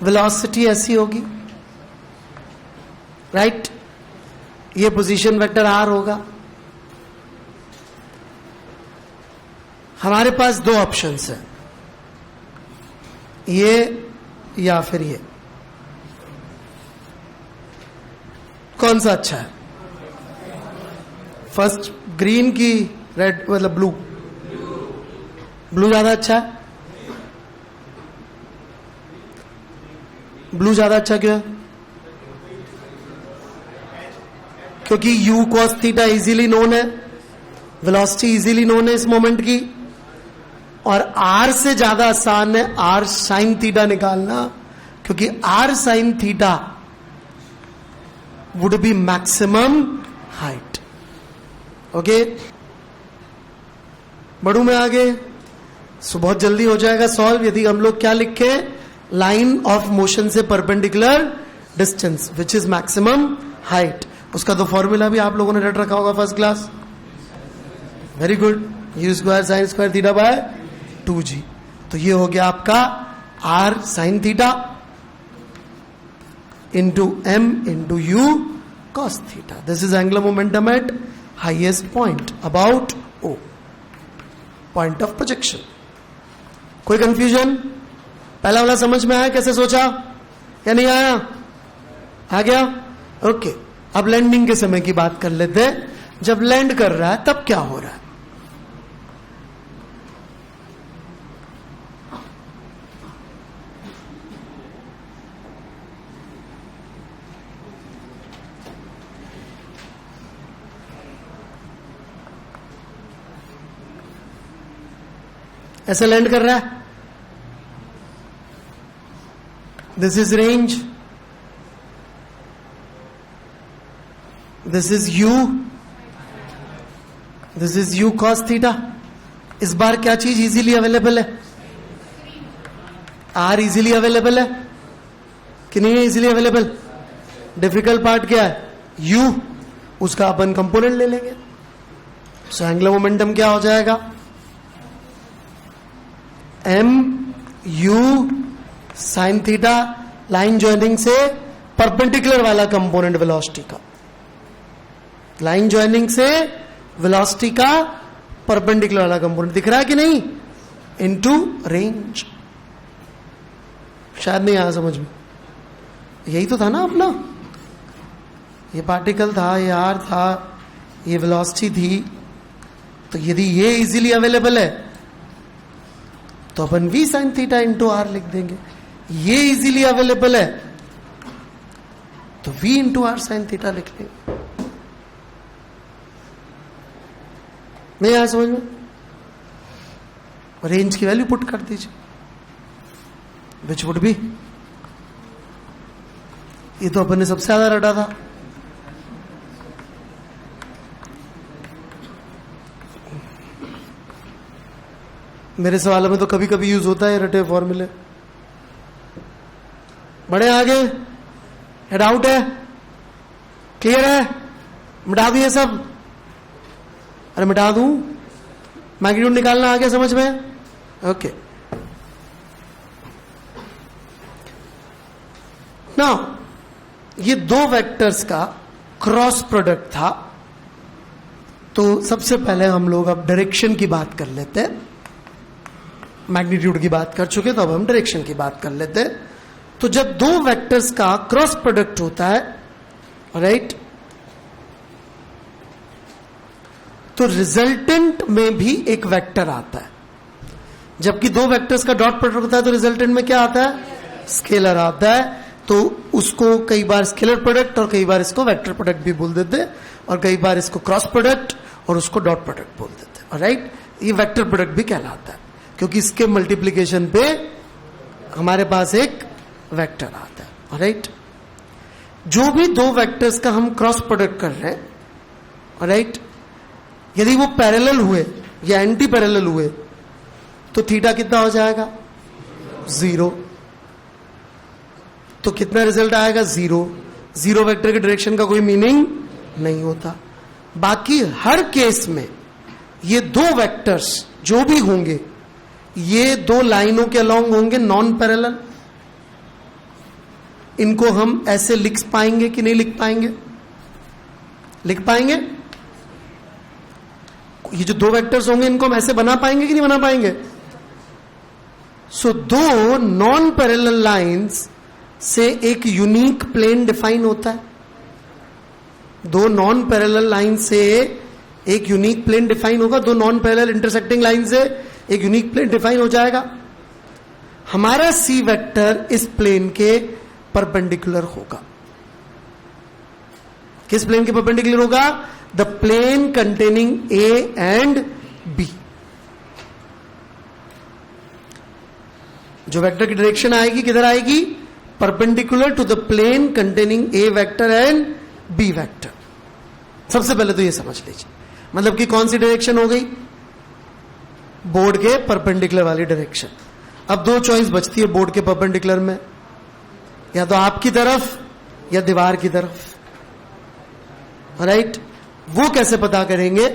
Velocity ऐसी होगी, right? ये पोजीशन वेक्टर आर होगा। हमारे पास दो ऑप्शंस हैं, ये या फिर ये। कौन सा अच्छा है? फर्स्ट ग्रीन की रेड मतलब ब्लू? ब्लू ज्यादा अच्छा है। ब्लू ज्यादा अच्छा क्यों है? क्योंकि u cos theta easily known है, वेलोसिटी इजीली नोन है इस मोमेंट की, और r से ज्यादा आसान है r sin थीटा निकालना, क्योंकि r sin theta would be maximum height. Okay, बढ़ू मैं आगे? सो बहुत जल्दी हो जाएगा सॉल्व यदि हम लोग क्या लिखे, लाइन ऑफ मोशन से perpendicular distance which is maximum height. उसका तो फॉर्मूला भी आप लोगों ने रट रखा होगा first class. Very good, you square sine square theta by 2g। तो ये हो गया आपका r sign theta into m into u cos theta. This is angular momentum eight highest point about o, point of projection. कोई confusion? पहला वाला समझ में आया कैसे सोचा या नहीं आया? आ गया? ओके, अब लैंडिंग के समय की बात कर लेते हैं। जब लैंड कर रहा है तब क्या हो रहा है? ऐसे लैंड कर रहा है, this is range, this is u, this is u cos theta. इस बार क्या चीज इजीली अवेलेबल है? r इजीली अवेलेबल है कि नहीं है? Easily available. डिफिकल्ट पार्ट क्या है? u, उसका अपन कंपोनेंट ले लेंगे। सो एंगुलर मोमेंटम क्या हो जाएगा? m u sine theta, line joining से परपेंडिकुलर वाला कंपोनेंट वेलोसिटी का, लाइन ज्वाइनिंग से वेलोसिटी का परपेंडिकुलर वाला कंपोनेंट दिख रहा है कि नहीं? Into range. शायद नहीं आया समझ में? यही तो था ना अपना, ये पार्टिकल था, ये आर था, ये वेलोसिटी थी। तो यदि ये इजीली अवेलेबल है तो अपन v sine theta into R लिख देंगे। ये इजीली अवेलेबल है तो v into R sine theta लिख लेंगे। नहीं आया समझ में? रेंज की वैल्यू पुट कर दीजिए, विच वुड बी, ये तो अपन ने सबसे ज्यादा रटा था। मेरे सवालों में तो कभी कभी यूज होता है रटे फॉर्मूले। बड़े आगे, डाउट है? क्लियर है? मिटा दिए सब? अरे मिटा दूं? मैग्नीट्यूड निकालना आ गया समझ में? ओके, नाउ ये दो वेक्टर्स का क्रॉस प्रोडक्ट था। तो सबसे पहले हम लोग अब डायरेक्शन की बात कर लेते हैं। मैग्नीट्यूड की बात कर चुके तो अब हम डायरेक्शन की बात कर लेते हैं। तो जब दो वेक्टर्स का क्रॉस प्रोडक्ट होता है, राइट, तो रिजल्टेंट में भी एक वेक्टर आता है। जबकि दो वेक्टर्स का डॉट प्रोडक्ट होता है तो रिजल्टेंट में क्या आता है? स्केलर आता है। तो उसको कई बार स्केलर प्रोडक्ट और कई बार इसको वेक्टर प्रोडक्ट भी बोल देते हैं, और कई बार इसको क्रॉस प्रोडक्ट और उसको डॉट प्रोडक्ट बोल देते हैं, राइट। ये वेक्टर प्रोडक्ट भी कहलाता है क्योंकि इसके मल्टीप्लीकेशन पे हमारे पास एक वेक्टर आता है, राइट। जो भी दो वेक्टर्स का हम क्रॉस प्रोडक्ट कर रहे हैं, राइट, यदि वो पैरेलल हुए या एंटी पैरेलल हुए तो थीटा कितना हो जाएगा? 0। तो कितना रिजल्ट आएगा? 0। 0 वेक्टर के डायरेक्शन का कोई मीनिंग नहीं होता। बाकी हर केस में ये दो वेक्टर्स जो भी होंगे ये दो लाइनों के अलोंग होंगे नॉन पैरेलल, इनको हम ऐसे लिख पाएंगे कि नहीं लिख पाएंगे? लिख पाएंगे? ये जो दो वेक्टर्स होंगे इनको हम ऐसे बना पाएंगे कि नहीं बना पाएंगे? सो दो नॉन पैरेलल लाइंस से एक यूनिक प्लेन डिफाइन होता है. दो नॉन पैरेलल लाइन से एक यूनिक प्लेन डिफाइन होगा. दो नॉन पैरेलल इंटरसेक्टिंग लाइन से एक यूनिक प्लेन डिफाइन हो जाएगा. हमारा सी वेक्टर इस प्लेन के परपेंडिकुलर होगा. किस प्लेन के परपेंडिकुलर होगा? The plane containing A and B. जो वेक्टर की डायरेक्शन आएगी किधर आएगी? Perpendicular to the plane containing A vector and B vector. सबसे पहले तो ये समझ लीजिए, मतलब कि कौन सी डायरेक्शन हो गई? बोर्ड के परपेंडिकुलर वाली डायरेक्शन. अब दो चॉइस बचती है बोर्ड के परपेंडिकुलर में, या तो आपकी तरफ या दीवार की तरफ. राइट? वो कैसे पता करेंगे?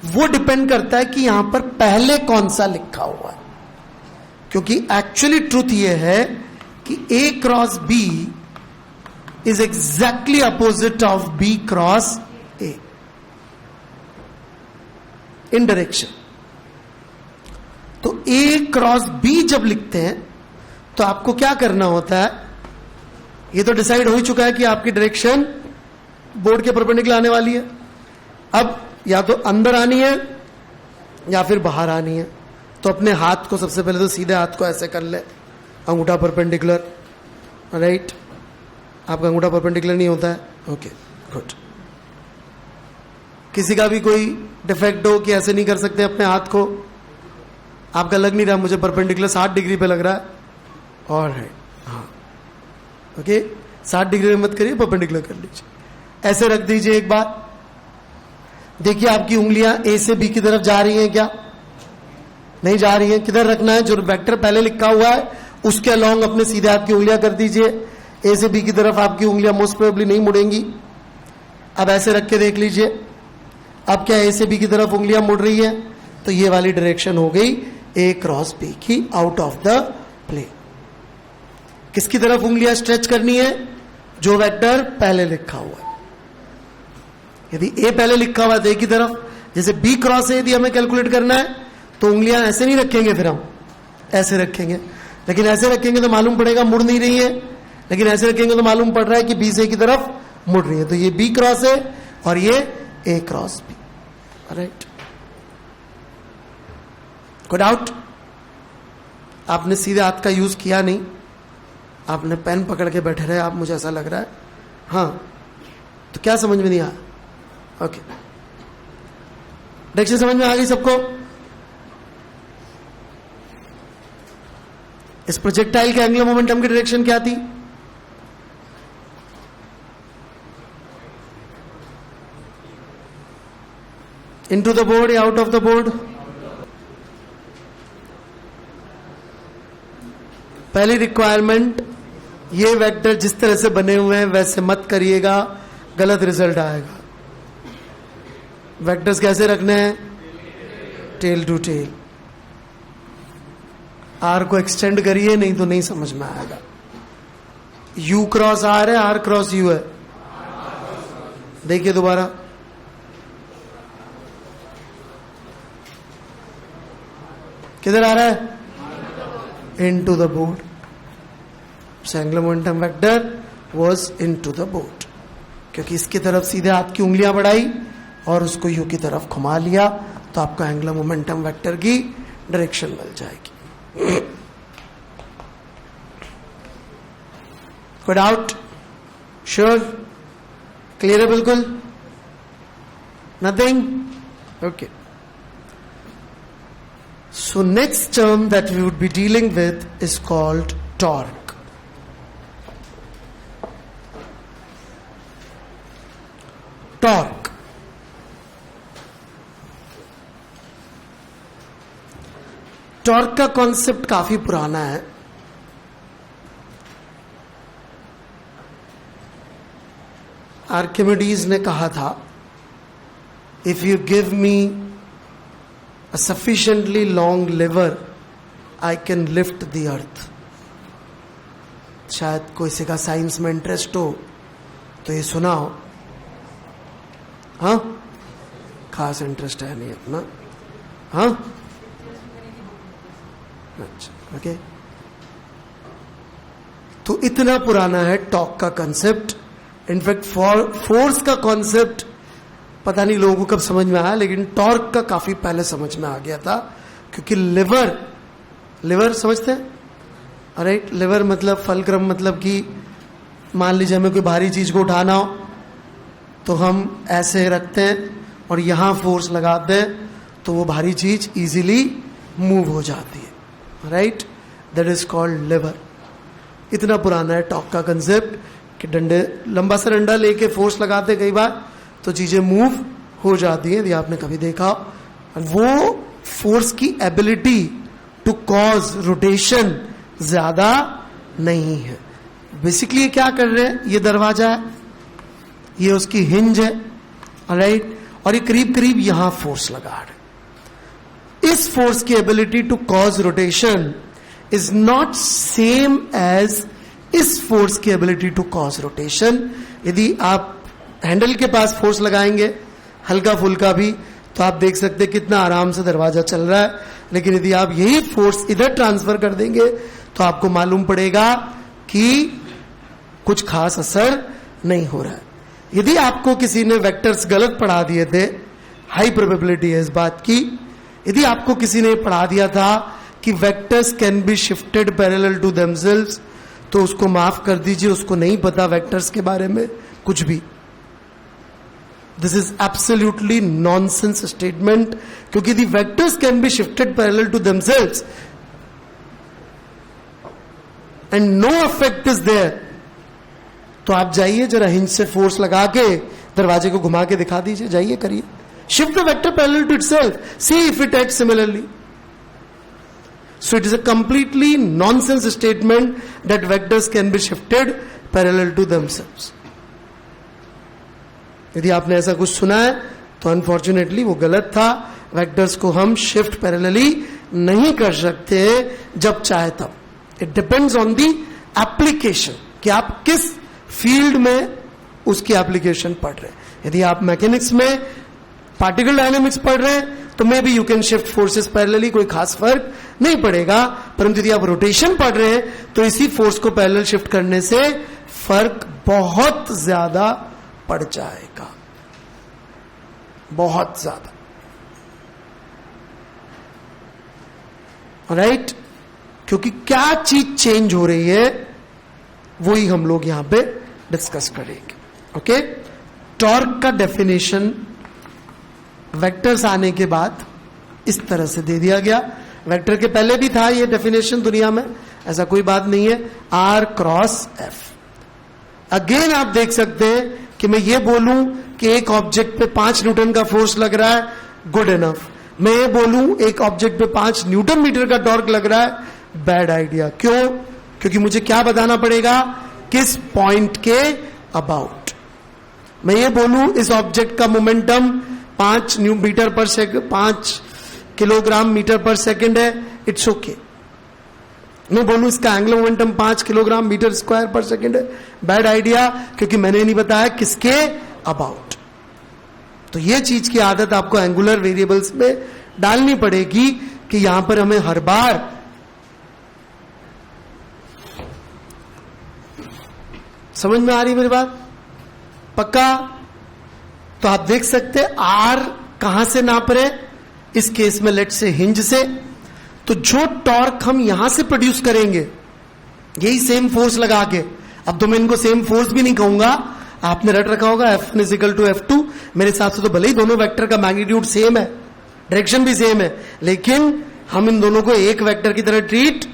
वो डिपेंड करता है कि यहां पर पहले कौन सा लिखा हुआ है. क्योंकि एक्चुअली ट्रूथ ये है कि A cross B is exactly opposite of B cross A in direction. तो ए क्रॉस बी जब लिखते हैं तो आपको क्या करना होता है? ये तो डिसाइड हो ही चुका है कि आपकी डायरेक्शन बोर्ड के परपेंडिकुलर आने वाली है. अब या तो अंदर आनी है या फिर बाहर आनी है. तो अपने हाथ को सबसे पहले तो सीधे हाथ को ऐसे कर ले, अंगूठा परपेंडिकुलर. राइट? आपका अंगूठा परपेंडिकुलर नहीं होता है. Okay, good. किसी का भी कोई डिफेक्ट हो कि ऐसे नहीं कर सकते अपने हाथ को? आपका लग नहीं रहा मुझे परपेंडिकुलर 60 डिग्री पे लग रहा है. और है हाँ, ओके, 60 डिग्री में मत करिए, परपेंडिकुलर कर लीजिए. ऐसे रख दीजिए. एक बात देखिए, आपकी उंगलियां ए से बी की तरफ जा रही हैं क्या? नहीं जा रही हैं. किधर रखना है? जो वेक्टर पहले लिखा हुआ है उसके अलोंग अपने सीधे हाथ की उंगलियां कर दीजिए. ए से बी की तरफ आपकी उंगलियां मोस्ट प्रोबेबली नहीं मुड़ेंगी. अब ऐसे रख के देख लीजिए. अब क्या ए से बी की तरफ उंगलियां मुड़ रही है? तो ये वाली डायरेक्शन हो गई ए क्रॉस बी की, आउट ऑफ द प्लेन. किसकी तरफ उंगलियां स्ट्रेच करनी है? जो वेक्टर पहले लिखा हुआ है. यदि ए पहले लिखा हुआ है तो ए की तरफ. जैसे बी क्रॉस ए यदि हमें कैलकुलेट करना है तो उंगलियां ऐसे नहीं रखेंगे, फिर हम ऐसे रखेंगे. लेकिन ऐसे रखेंगे तो मालूम पड़ेगा मुड़ नहीं रही है. लेकिन ऐसे रखेंगे तो मालूम पड़ रहा है कि बी से ए की तरफ मुड़ रही है. तो ये बी क्रॉस ए और ये ए क्रॉस बी. राइट? कोई डाउट? आपने सीधे हाथ का यूज किया नहीं, आपने पेन पकड़ के बैठे रहे. आप, मुझे ऐसा लग रहा है. हाँ, तो क्या समझ में नहीं आया? ओके, डायरेक्शन समझ में आ गई सबको? इस प्रोजेक्टाइल के एंगुलर मोमेंटम की डायरेक्शन क्या थी? इनटू द बोर्ड या आउट ऑफ द बोर्ड? पहली रिक्वायरमेंट, ये वेक्टर जिस तरह से बने हुए हैं वैसे मत करिएगा, गलत रिजल्ट आएगा. वेक्टर्स कैसे रखने हैं? Tail to tail. आर को एक्सटेंड करिए, नहीं तो नहीं समझ में आएगा. यू क्रॉस आर है, आर क्रॉस यू है. देखिए दोबारा. किधर आ रहा है? Into the board. Angular momentum vector was into the board, क्योंकि इसकी तरफ सीधे हाथ की उंगलियां बढ़ाई और उसको यू की तरफ घुमा लिया, तो आपको एंगुलर मोमेंटम वेक्टर की डायरेक्शन मिल जाएगी. कोई डाउट? श्योर? क्लियर है बिल्कुल? Nothing? Okay. So next term that we would be dealing with is called torque. Torque. Torque का कॉन्सेप्ट काफी पुराना है. आर्किमिडीज ने कहा था, if you give me a sufficiently long lever, I can lift the earth. शायद कोई का साइंस में इंटरेस्ट हो तो ये सुना हो। हाँ, खास इंटरेस्ट है नहीं अपना। हाँ, अच्छा, ओके। तो इतना पुराना है टॉर्क का कंसेप्ट। इनफैक्ट फोर्स का कॉन्सेप्ट पता नहीं लोगों को कब समझ में आया, लेकिन टॉर्क का काफी पहले समझ में आ गया था, क्योंकि लिवर समझते हैं? राइट, लिवर मतलब फलक्रम, मतलब कि मान लीजिए हमें कोई भारी चीज को उठाना हो तो हम ऐसे रखते हैं और यहां फोर्स लगाते हैं तो वो भारी चीज इजीली मूव हो जाती है। Right, that is called liver. इतना पुराना है टॉर्क का कंसेप्ट कि डंडे, लंबा सा डंडा लेके फोर्स लगाते कई बार तो चीजें मूव हो जाती हैं, यदि आपने कभी देखा। वो फोर्स की एबिलिटी टू कॉज रोटेशन ज्यादा नहीं है। बेसिकली ये क्या कर रहे हैं, ये दरवाजा है, ये उसकी हिंज है, राइट, और ये करीब करीब यहां फोर्स लगा रहे। इस फोर्स की ability to cause rotation is not same as इस फोर्स की एबिलिटी टू कॉज रोटेशन। यदि आप हैंडल के पास फोर्स लगाएंगे हल्का फुल्का भी तो आप देख सकते हैं कितना आराम से दरवाजा चल रहा है, लेकिन यदि आप यही फोर्स इधर ट्रांसफर कर देंगे तो आपको मालूम पड़ेगा कि कुछ खास असर नहीं हो रहा है। यदि आपको किसी ने वेक्टर्स गलत पढ़ा दिए थे, हाई प्रोबेबिलिटी है इस बात की, यदि आपको किसी ने पढ़ा दिया था कि vectors can be shifted parallel to themselves, तो उसको माफ कर दीजिए, उसको नहीं पता वेक्टर्स के बारे में कुछ भी। This is absolutely nonsense statement, क्योंकि the vectors can be shifted parallel to themselves and no effect is there. तो आप जाइए जरा हिंज से फोर्स लगा के दरवाजे को घुमा के दिखा दीजिए, जाइए करिए, shift the vector parallel to itself, see if it act similarly. So it is a completely nonsense statement that vectors can be shifted parallel to themselves. यदि आपने ऐसा कुछ सुना है तो अनफॉर्चुनेटली वो गलत था। वेक्टर्स को हम शिफ्ट पैरेलली नहीं कर सकते जब चाहे तब। It depends on the application कि आप किस फील्ड में उसकी एप्लीकेशन पढ़ रहे हैं। यदि आप मैकेनिक्स में पार्टिकल डायनेमिक्स पढ़ रहे हैं तो may be you can shift forces parallelly, कोई खास फर्क नहीं पड़ेगा। परंतु यदि आप रोटेशन पढ़ रहे हैं तो इसी फोर्स को पैरेलल शिफ्ट करने से फर्क बहुत ज्यादा पड़ जाएगा, बहुत ज्यादा। राइट, क्योंकि क्या चीज चेंज हो रही है वही हम लोग यहां पे डिस्कस करेंगे। ओके, टॉर्क का डेफिनेशन वेक्टर्स आने के बाद इस तरह से दे दिया गया। वेक्टर के पहले भी था ये डेफिनेशन दुनिया में, ऐसा कोई बात नहीं है, R क्रॉस F। अगेन आप देख सकते हैं कि मैं ये बोलूं कि एक ऑब्जेक्ट पे 5 न्यूटन का फोर्स लग रहा है, गुड इनफ। मैं ये बोलूं एक ऑब्जेक्ट पे 5 न्यूटन मीटर का टॉर्क लग रहा है, बैड आइडिया। क्यों? क्योंकि मुझे क्या बताना पड़ेगा, किस पॉइंट के अबाउट। मैं ये बोलूं इस ऑब्जेक्ट का momentum 5 metre per second, 5 kilogram metre per second है, इट्स ओके। मैं बोलूं इसका angular momentum 5 kilogram metre square per second है, बैड आइडिया, क्योंकि मैंने नहीं बताया किसके अबाउट। तो ये चीज की आदत आपको एंगुलर वेरिएबल्स में डालनी पड़ेगी कि यहां पर हमें हर बार समझ में आ रही मेरी बात? पक्का? तो आप देख सकते हैं आर कहां से नाप रहे, इस केस में लेट से हिंज से। तो जो टॉर्क हम यहां से प्रोड्यूस करेंगे यही सेम फोर्स लगा के, अब तो मैं इनको सेम फोर्स भी नहीं कहूंगा, आपने रट रखा होगा F1 = F2। मेरे हिसाब से तो भले ही दोनों वेक्टर का मैग्नीट्यूड सेम है, डायरेक्शन भी सेम है, लेकिन हम इन दोनों को एक वेक्टर की तरह ट्रीट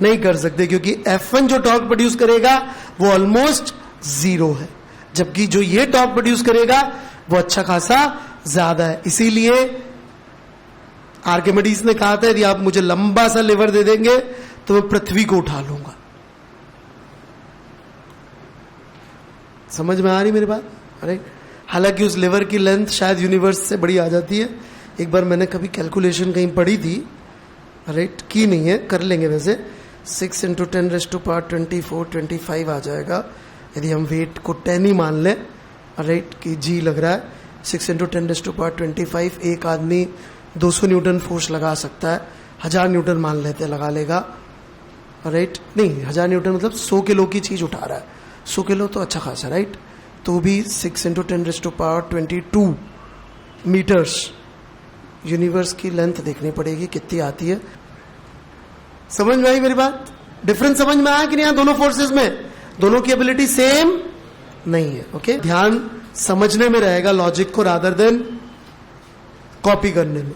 नहीं कर सकते, क्योंकि F1 जो टॉर्क प्रोड्यूस करेगा वो ऑलमोस्ट 0 है, जबकि जो ये टॉर्क प्रोड्यूस करेगा वो अच्छा खासा ज्यादा है। इसीलिए आर्किमिडीज ने कहा था यदि आप मुझे लंबा सा लिवर दे देंगे तो मैं पृथ्वी को उठा लूंगा। समझ में आ रही मेरी बात? अरे हालांकि उस लिवर की लेंथ शायद यूनिवर्स से बड़ी आ जाती है। एक बार मैंने कभी कैलकुलेशन कहीं पढ़ी थी, राइट, की नहीं है, कर लेंगे वैसे, 6 इंटू 10⁻24 25 आ जाएगा यदि हम वेट को 10 ही मान लें, राइट, कि जी लग रहा है। 6 इंटू 10⁻25, एक आदमी 200 न्यूटन फोर्स लगा सकता है, 1000 न्यूटन मान लेते लगा लेगा, राइट, नहीं 1000 न्यूटन मतलब 100 किलो की चीज उठा रहा है, 100 किलो तो अच्छा खासा, राइट, तो भी 6 इंटू 10⁻22 मीटर्स। यूनिवर्स की लेंथ देखनी पड़ेगी कितनी आती है। समझ में आई मेरी बात? डिफरेंस समझ में आया कि नहीं? दोनों फोर्सेस में दोनों की एबिलिटी सेम नहीं है। ओके, ध्यान समझने में रहेगा लॉजिक को रादर देन कॉपी करने में।